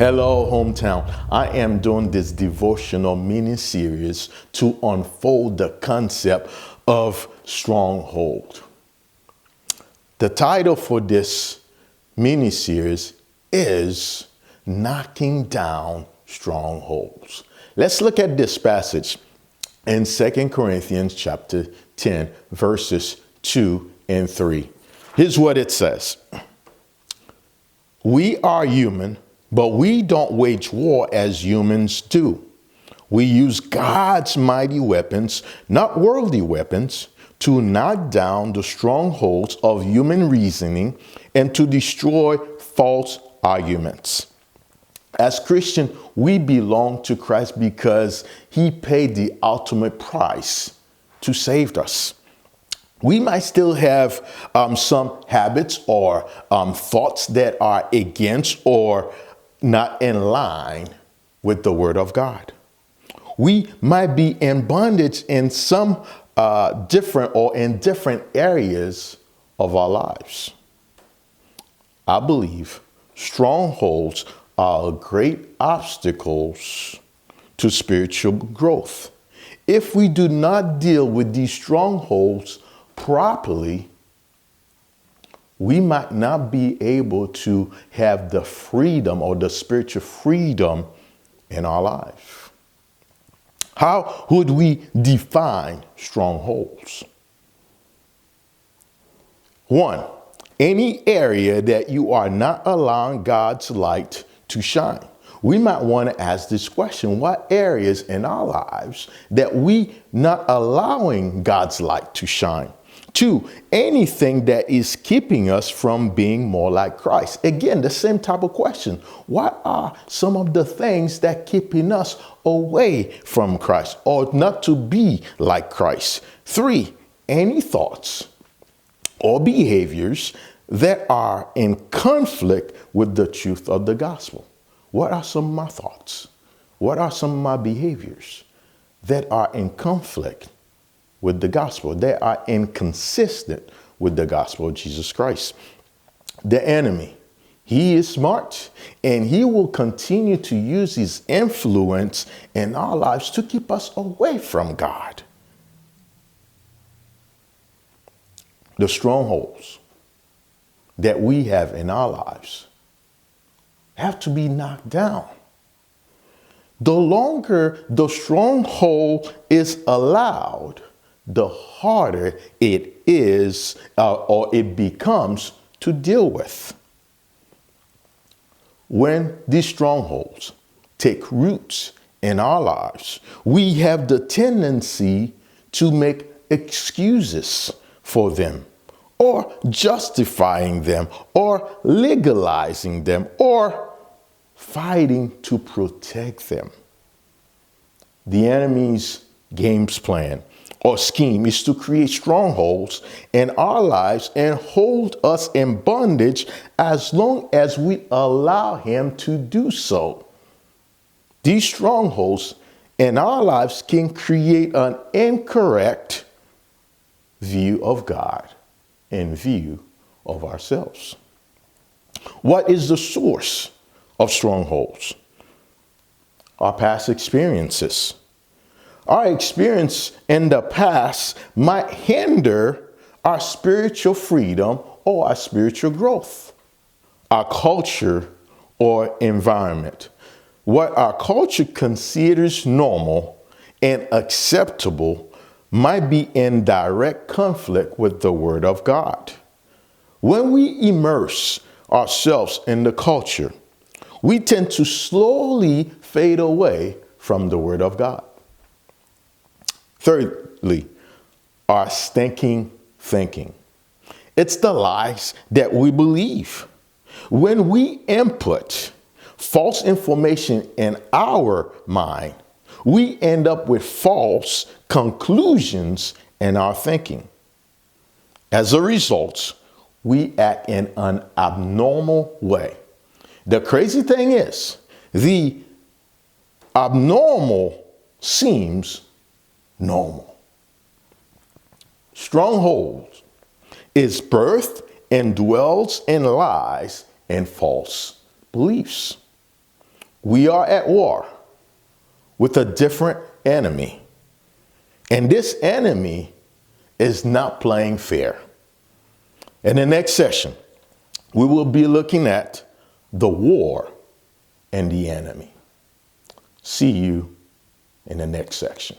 Hello, hometown. I am doing this devotional mini series to unfold the concept of stronghold. The title for this mini series is Knocking Down Strongholds. Let's look at this passage in 2 Corinthians chapter 10, verses 2 and 3. Here's what it says. We are human, but we don't wage war as humans do. We use God's mighty weapons, not worldly weapons, to knock down the strongholds of human reasoning and to destroy false arguments. As Christians, we belong to Christ because he paid the ultimate price to save us. We might still have some habits or thoughts that are against or not in line with the Word of God. We might be in bondage in some different areas of our lives. I believe strongholds are great obstacles to spiritual growth. If we do not deal with these strongholds properly, we might not be able to have the freedom or the spiritual freedom in our life. How would we define strongholds? 1, any area that you are not allowing God's light to shine. We might want to ask this question: what areas in our lives that we not allowing God's light to shine? 2, anything that is keeping us from being more like Christ. Again, the same type of question. What are some of the things that keeping us away from Christ or not to be like Christ? 3, any thoughts or behaviors that are in conflict with the truth of the gospel. What are some of my thoughts? What are some of my behaviors that are in conflict with the gospel, that are inconsistent with the gospel of Jesus Christ? The enemy, he is smart, and he will continue to use his influence in our lives to keep us away from God. The strongholds that we have in our lives have to be knocked down. The longer the stronghold is allowed, the harder it is or it becomes to deal with. When these strongholds take roots in our lives, we have the tendency to make excuses for them, or justifying them, or legalizing them, or fighting to protect them. The enemy's game's plan or scheme is to create strongholds in our lives and hold us in bondage as long as we allow him to do so. These strongholds in our lives can create an incorrect view of God and view of ourselves. What is the source of strongholds? Our past experiences. Our experience in the past might hinder our spiritual freedom or our spiritual growth. Our culture or environment. What our culture considers normal and acceptable might be in direct conflict with the Word of God. When we immerse ourselves in the culture, we tend to slowly fade away from the Word of God. Thirdly, our stinking thinking. It's the lies that we believe. When we input false information in our mind, we end up with false conclusions in our thinking. As a result, we act in an abnormal way. The crazy thing is, the abnormal seems normal. Strongholds is birthed and dwells in lies and false beliefs. we are at war with a different enemy. And this enemy is not playing fair. In the next session, we will be looking at the war and the enemy. See you in the next section.